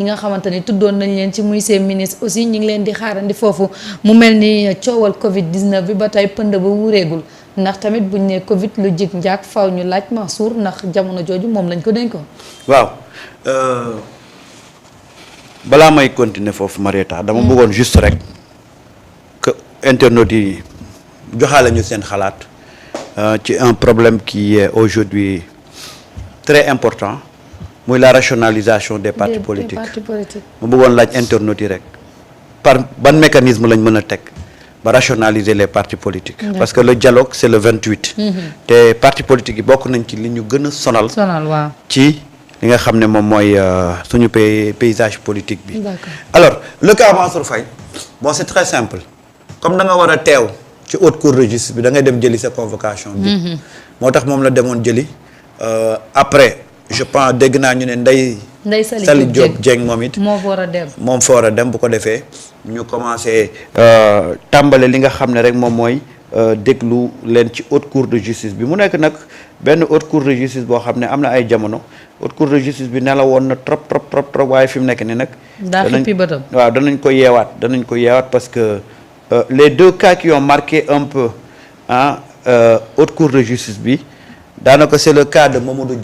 yi nga xamante ni tuddoon nañ leen ci muy seen ministre aussi ñu ngi leen di xaarandi foofu mu mel ni coowal Covid 19 bi ba tey pënd ba wureegul ndax tamit buñ ne Covid lu jig njaag faw ñu laaj Mansour ndax jamono jooju moom lañ ko dénkoon. waaw balaa may continuer foofu Marieta dama bëggoon juste rek que internautes yi joxaale ñu seen xalaat ci un problème qui est aujourd'hui très important. muy la rationalisation des partis politiques mu bëggoon laaj internautes yi rek par ban mécanisme lañ mën a teg ba rationaliser les partis politiques. parce que le dialogue c'est le 28. te partis politiques yi bokk nañ ci li ñu gën a sonal. waaw ci li nga xam ne moom mooy suñu paysage politique bi. alors le cas Mansour Faye bon c'est très simple comme da nga war a teew ci haute cour de justice bi da ngay dem jëli sa convocation bi. moo tax moom la demoon jëli après. je pense dégg naa ñu ne Ndeye Saly Diop Dieng moom it moo fa war a dem moom fa war a dem bu ko defee ñu commencé tàmbale li nga xam ne rek moom mooy déglu leen ci haute cour de justice bi mu nekk nag benn haute cour de justice boo xam ne am na ay jamono haute cour de justice bi nelawoon na trop waaye fi mu nekk ni nag daa xippi bëtam waaw danañ ko yeewaat parce que les deux cas qui ont marqué un peu haute cour de justice bi daanaka c'est le cas de Mamadou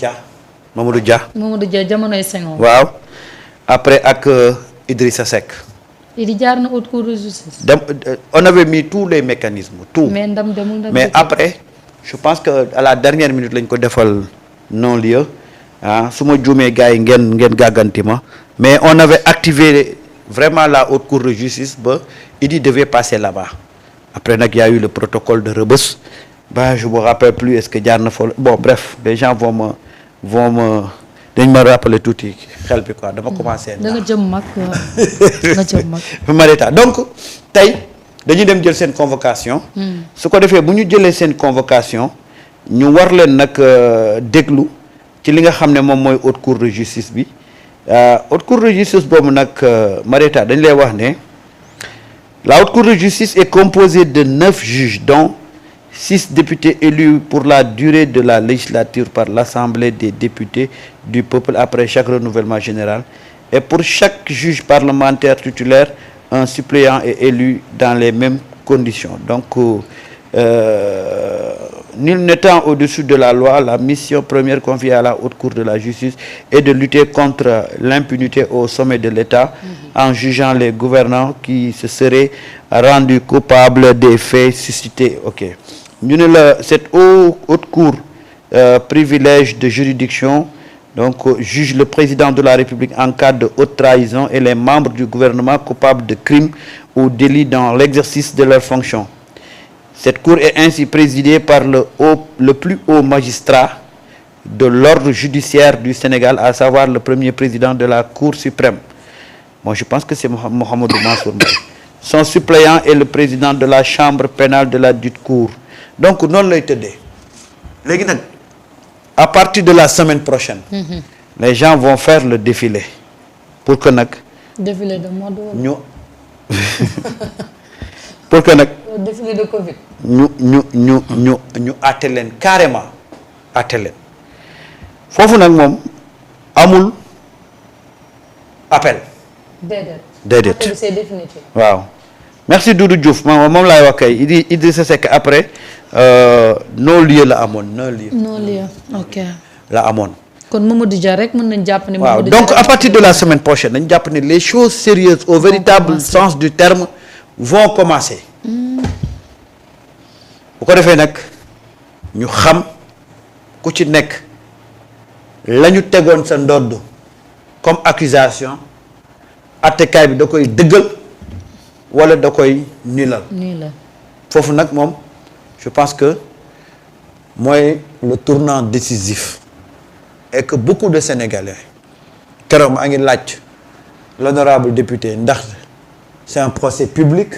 Dia jamonoy Senghor. waaw après ak Idrissa Seck. Idi jaar na haute cour de justice. On avait mis tous les mécanismes tout. mais ndam demul mais après je pense que à la dernière minute lañ ko defal non-lieu su ma juumee gars yi ngeen gàgganti ma mais on avait activé vraiment la haute cour de justice ba Idi devait passer là-bas après nag y a eu le protocole de Rebeuss je me rappelle plus est-ce que jaar na fa bon bref les gens dañ ma rappeler tuuti xel bi quoi dama commencé. da nga jëm mag Marieta donc tey dañuy dem jël seen convocation. su ko defee bu ñu jëlee seen convocation ñu war leen nag déglu ci li nga xam ne moom mooy haute cour de justice bi haute cour de justice boobu nag Marieta dañ lay wax ne la haute cour de justice est composée de 9 juges dont 6 députés élus pour la durée de la législature par l'Assemblée des députés du peuple après chaque renouvellement général. Et pour chaque juge parlementaire titulaire, un suppléant est élu dans les mêmes conditions. Donc, nul n'étant au-dessus de la loi, la mission première confiée à la haute cour de la justice est de lutter contre l'impunité au sommet de l'État en jugeant les gouvernants qui se seraient rendus coupables des faits suscités. Ok. ñu ne la cette haute cour privilège de juridiction donc juge le président de la République en cas de haute trahison et les membres du gouvernement coupables de crimes ou délits dans l'exercice de leurs fonctions. Cette cour est ainsi présidée par le plus haut magistrat de l'ordre judiciaire du Sénégal, à savoir le premier président de la Cour suprême. Moi je pense que c'est Mouhamadou Mansour Mbaye. Son suppléant est le président de la chambre pénale de la dite cour. Donc noonu lay tëddee léegi nag à partir de la semaine prochaine. Les gens vont faire le défilé pour que nag. défilé de mode ñu pour que nag. défilé de Covid. ñu àtte leen carrément àtte leen foofu nag moom amul appel. déedéet c'est définitif. waaw merci Doudou Diouf moom laay wax kay Idrissa Seck après non-lieu la amoon non-lieu ok. la amoon. kon Mamadou Dia rek mën nañ jàpp ne. waaw donc à partir de la semaine prochaine dañ jàpp ne les choses sérieuses au véritable sens du terme vont commencer. bu ko defee nag ñu xam ku ci nekk la ñu tegoon sa ndodd comme accusation attekaay bi da koy dëggal wala da koy nilal. foofu nag moom je pense que mooy le tournant décisif et que beaucoup de Sénégalais keroog maa ngi laaj l'honorable député ndax c'est un procès public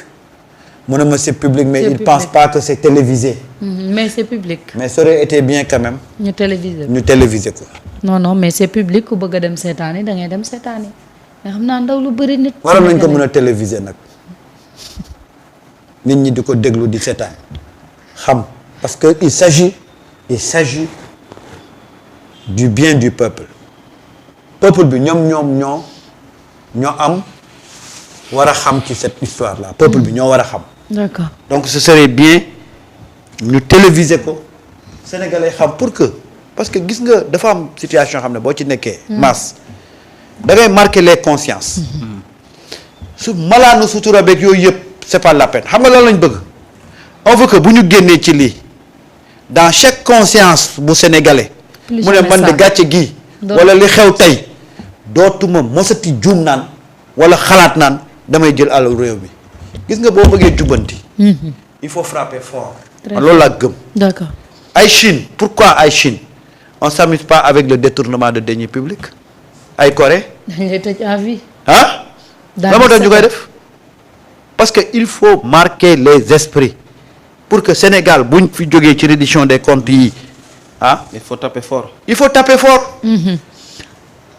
mu ne ma c'est public mais il pense pas que c'est télévisé. mais c'est public. mais ça aurait été bien quand même. ñu téléviser ko. non mais c'est public ku bëgg a dem seetaani da ngay dem seetaani mais xam naa ndaw lu bëri nit. waroon nañ ko mën a téléviser nag nit ñi di ko déglu di seetaan xam parce que il s'agit du bien du peuple bi ñoo ñoo am war a xam ci cette histoire là peuple bi ñoo war a xam. d'accord. donc ce serait bien ñu téléviser ko sénégalais xam pour que parce que gis nga dafa am situation xam ne boo ci nekkee. masse da ngay marquer les consciences. su malaanu sutura beeg yooyu yëpp c'est pas la peine xam nga lan lañ bëgg on veut que bu ñu génnee ci lii dans chaque conscience bu sénégalais. mu ne man de gàcce gii. wala li xew tey dootuma mosati juum naan wala xalaat naan damay jël alalu réew mi gis nga boo bëggee jubbanti. il faut frapper fort. loolu laa gëm. d'accord. ay Chine pourquoi ay Chine on s'amuse pas avec le détournement de deniers publics ay Corée. dañ lay tëj à vie. ah. la moo tax ñu koy def parce que il faut marquer les esprits pour que Sénégal buñ fi jógee ci reddition des comptes yi ah. il faut taper fort. il faut taper fort.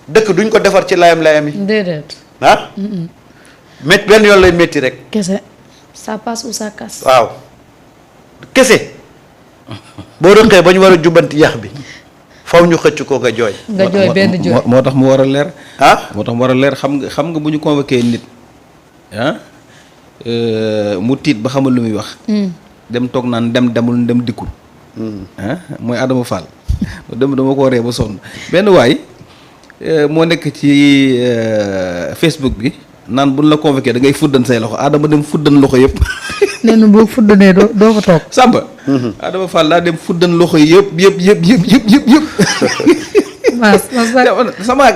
dëkk duñ ko defar ci layam yi. déedéet. ah. métti benn yoon lay métti rek. kese ça passe ou ça casse. waaw kese boo rëqee ba ñu war a jubbanti yax bi faw ñu xëcc ko nga jooy. nga jooy benn jooy moo tax mu war a leer. ah moo tax mu war a leer xam nga bu ñu convoqué nit mu tiit ba xamul lu muy wax. dem toog naan demul dem dikkul. mooy Adama Fall. dama ko ree ba sonn benn waay moo nekk ci Facebook bi naan buñ la convoqué da ngay fuddan say loxo Adama dem fuddan loxo yëpp. nee na boo fuddanee doo ko toog. Samba. Adama Fall daa dem fuddan loxo yëpp.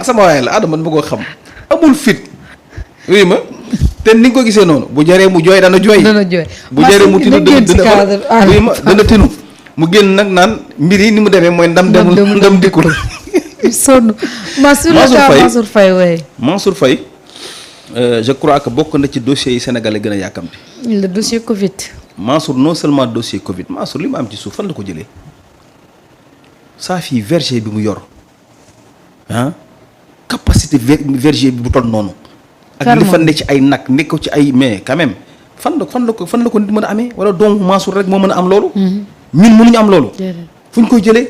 sama waay la Adama ma ko xam amul fit. oui ma te ni nga ko gisee noonu bu jaree mu jooy dana jooy. bu jaree mu tinu dana tinu mu génn nag naan mbir yi ni mu demee mooy ndam dikkul. sonn Mansour Faye waaye. Mansour Faye je crois que bokk na ci dossiers yi sénégalais gën a yàkkamti. le dossier Covid. Mansour non seulement dossier Covid Mansour li mu am ci suuf fan la ko jëlee saa fii verger bi mu yor capacité verger bi bu toll noonu. ak li fa ne ci ay nag nekk ko ci ay mais quand même fan la ko nit mën a amee wala doomu Mansour rek moo mën a am loolu. ñun mënuñu am loolu. fu ñu koy jëlee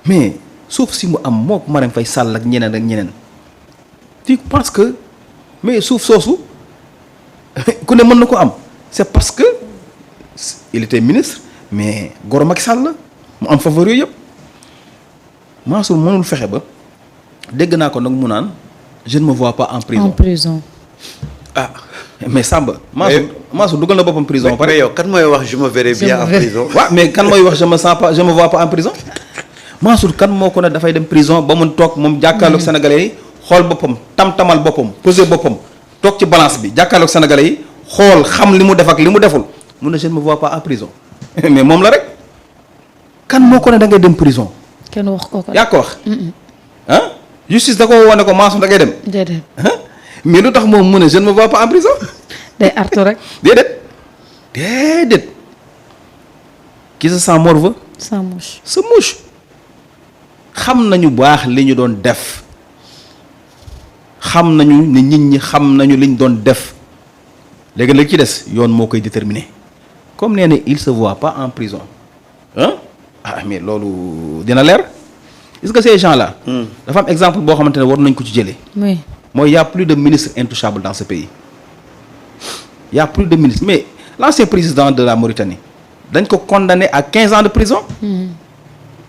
mais suuf si mu am moo ko Marème Faye Sall ak ñeneen. tu penses que mais suuf soosu ku ne mën na ko am c'est parce que il était ministre mais goro Macky Sall la mu am faveur yooyu yëpp Mansour mënul fexe ba dégg naa ko nag mu naan je ne me vois pas en prison. ah mais Samba. Mansour dugal na boppam prison. ba pare mais yow kan mooy wax je me verrai bien en prison. waaw mais kan mooy wax je me vois pas en prison Mansour kan moo ko ne dafay dem prison ba mun toog moom jàkkaarloog sénégalais yi xool boppam tam-tamal boppam peser boppam toog ci balance bi jàkkaarloog sénégalais yi xool xam li mu def ak li mu deful mu ne je ne me vois pas en prison mais moom la rek kan moo ko ne da ngay dem prison. kenn wax ko yaa ko wax. Justice da ko wane ko Mansour da ngay dem. déedéet. mais lu tax moom mu ne je ne me vois pas en prison. day artu rek. déedéet. qui se sent morveux. sans mouche. sa mouche. xam nañu baax li ñu doon def xam nañu ne nit ñi xam nañu li ñu doon def léegi la ci des yoon moo koy déterminer comme nee na il se voit pas en prison mais loolu dina leer. est-ce que ces gens là. dafa am exemple boo xamante ne war nañ ko ci jëlee. oui mooy y a plus de ministres intouchables dans ce pays y a plus de ministres mais l'ancien président de la Mauritanie dañ ko condamné à 15 ans de prison.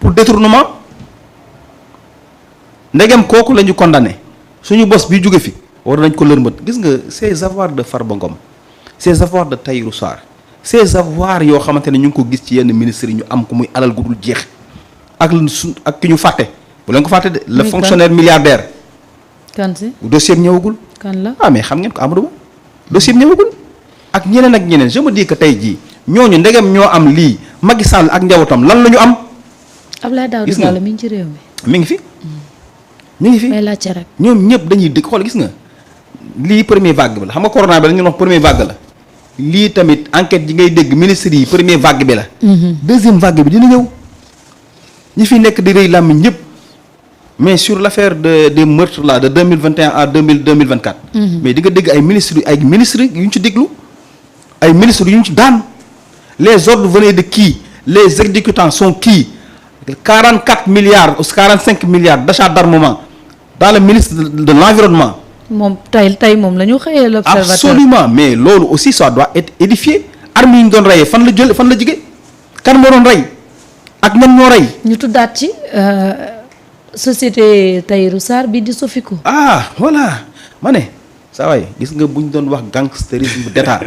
pour détournement ndegem kooku la ñu condamné suñu bos bi jóge fi war nañ ko lërmët gis nga ces avoirs de Farba Ngom ces avoirs de Tahirou Sarr ces avoirs yoo xamante ne ñu ngi ko gis ci yenn ministres yi ñu am ko muy alal gu dul jeex. ak ki ñu fàtte bu leen ko fàtte de le fonctionnaire milliardaire. kan si dossier bi ñëwagul. kan la mais xam ngeen ko Amadou Ba dossier bi ñëwagul ak ñeneen je me dis que tey jii ñooñu ndegem ñoo am lii Macky Sall ak njabootam lan la ñu am. Abdoulaye Daouda Diallo mi ngi ci réew mi. mi ngi fi. mi ngi fi may laajte rek. ñoom ñëpp dañuy dëkk xool gis nga lii première vague bi la xam nga corona bi la ñu wax première vague la lii tamit enquête yi ngay dégg ministres yi première vague bi la. deuxième vague bi dina ñëw. ñi fi nekk di rëy làmmiñ ñëpp mais sur l'affaire des meurtres là de 2021 à 2024. mais di nga dégg ay ministres yu ñu ci déglu ay ministres yu ñu ci daan les ordres venaient de qui les exécutants sont qui 44 milliards ou 45 milliards d'achat d'armement dans le ministre de l'environnement. moom tey moom la ñu xëyee l'observateur. Absolument, mais loolu aussi ça doit être édifié. armes yi ñu doon reyee fan la jige kan moo doon rey ak ñan ñoo rey. ñu tuddaat ci société Tahirou Sarr bi di Sofico. Voilà ma ne saa waay gis nga bu ñu doon wax gangstérisme d'état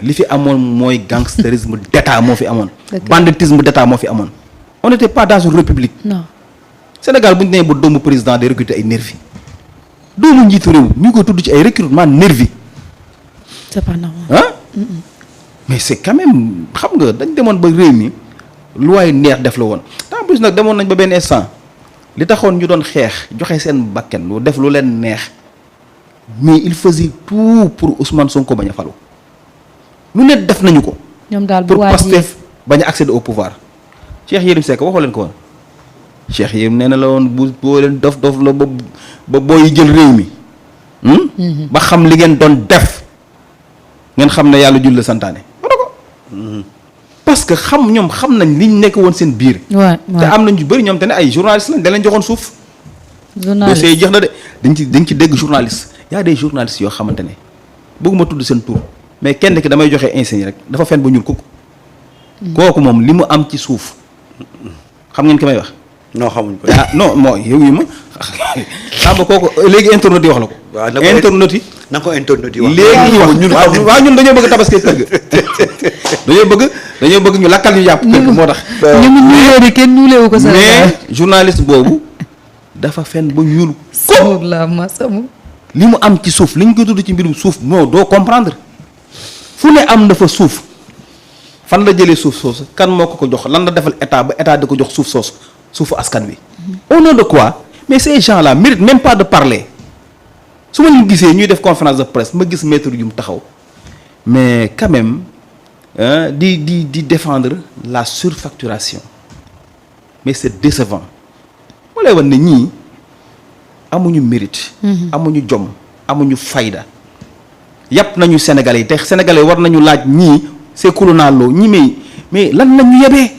li fi amoon mooy gangstérisme d'état moo fi amoon. banditisme d'état moo fi amoon. on n'était pas dans une république. non Sénégal bu ñu nee ba doomu président day recruter ay nervi doomu njiitu réew ñu ko tudd ci ay recrutement nervi c'est pas normal. mais c'est quand même xam nga dañ demoon ba réew mi lu waay neex def la woon en plus nag demoon nañ ba benn instant li taxoon ñu doon xeex joxe seen bakken lu def lu leen neex mais il faisait tout pour Ousmane Sonko bañ a falu lu ne def nañu ko. ñoom daal bu pour waaj Pastef bañ a accéder au pouvoir. Cheikh Yérim Seck waxoo leen ko woon Cheikh Yérim nee na la woon boo leen dof la ba booy jël réew mi. ba xam li ngeen doon def ngeen xam ne yàlla jul la santaane. parce que ñoom xam nañ liñ nekk woon seen biir. te am nañ ñu bëri ñoom te ne ay journalistes lañ da leen joxoon suuf. journaliste dossier yi jeex na de dañ ci dégg journaliste y a des journalistes yoo xamante ne bëgguma tudd seen tur mais kenn ki damay joxe insigne rek dafa fen ba ñuul kooku moom li mu am ci suuf xam ngeen ki may wax. non xamuñ ko. non mooy yow yi ma xam nga kooku léegi internet yi wax la ko. waaw internet yi. na ko internet yi wax. léegi ñu wax waaw ñun dañoo bëgg tabaski tëgg dañoo bëgg ñu lakkal ñu yàpp tëgg moo tax. ni mu ñuulee di kenn ñuulewu ko. mais journaliste boobu dafa fen ba ñuul. ko la masamu. li mu am ci suuf li ñu ko tudd ci mbirum suuf non doo comprendre fu ne am na fa suuf fan la jëlee suuf soosu kan moo ko jox lan la defal état ba état di ko jox suuf soosu suufu askan wi. au nom de quoi mais ces gens là méritent même pas de parler su ma leen gisee ñuy def conférence de presse ma gis maître yu mu taxaw mais quand même di défendre la surfacturation mais c'est décevant moo lay wan ne ñii amuñu mérite. amuñu jom amuñu fayda yàpp nañu Sénégalais yi te Sénégalais war nañu laaj ñii c'est colonalo ñi mais lan lañu yebee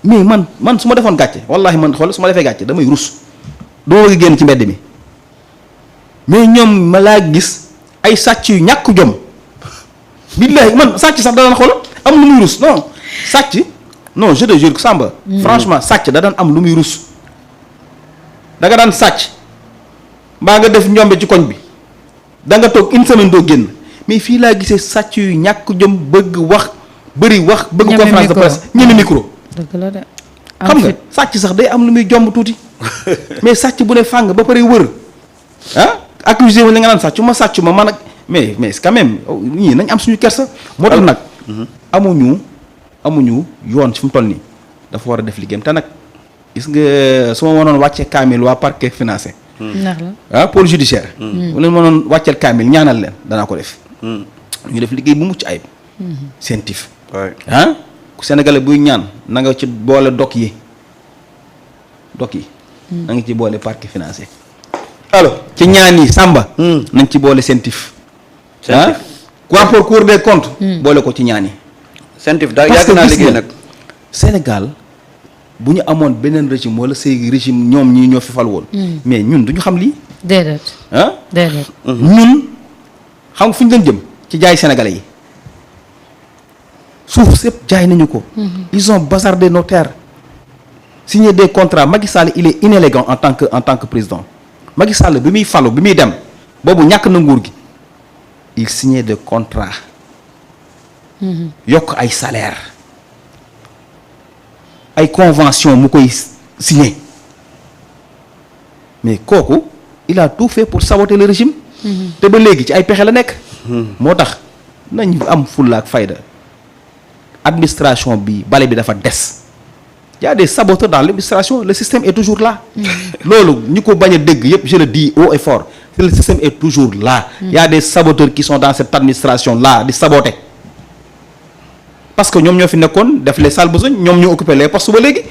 mais man su ma defoon gàcce wallahi man xool su ma defee gàcce damay rus doo bëgg génn ci mbedd mi mais ñoom ma laa gis ay sàcc yu ñàkk jom billahi man sàcc sax da daan xool am lu muy rus non sàcc non je te jure Samba franchement sàcc da daan am lu muy rus da nga daan sàcc mbaa nga def njombe ci koñ bi da nga toog une semaine doo génn mais fii laa gisee sàcc yu ñàkk jom bëgg wax bëri wax bëgg conférence de presse ñeme micro dëgg la de xam nga sàcc sax day am lu muy jomb tuuti mais sàcc bu ne fàng ba pare wër accusé wu ne nga naan sàcc ma sàcc ma man ak mais quand même ñii nañ am suñu kersa moo tax nag amuñu yoon fi mu toll nii dafa war a def liggéeyam te nag gis nga su ma mënoon wàccee kaamil waa parquet financier ndax la pôle judiciaire bu leen mënoon wàcceel kaamil ñaanal leen danaa ko def ñu def liggéey bu mucc ayib seen tif ku sénégalais buy ñaan na nga ci boole dok yi na nga ci boole parquet financier alors ci ñaan yi Samba nañ ci boole seen tif rapport Cour des comptes boole ko ci ñaan yi seen tif daa yàgg naa liggéey nag Sénégal bu ñu amoon beneen régime wala say régime ñoom ñii ñoo fi fal woon mais ñun duñu xam lii déedéet déedéet ñun xam nga fu ñu doon jëm ci jaay sénégalais yi suuf sépp jaay nañu ko ils ont bazardé nos terres signé des contrats Macky Sall il est inélégant en tant que président Macky Sall bi muy falu bi muy dem boobu ñàkk na nguur gi il signait des contrats yokk ay salaire ay convention mu koy signé mais kooku il a tout fait pour saboter le régime te ba léegi ci ay pexe la nekk moo tax nañ am fulla ak fayda administration bi bale bi dafa des y a des saboteurs dans l'administration le système est toujours là loolu ñi ko bañ a dégg yépp je le dis haut et fort le système est toujours là y a des saboteurs qui sont dans cette administration là di saboter parce que ñoom ñoo fi nekkoon def les sales besognes ñoom ñoo occupé les postes ba léegi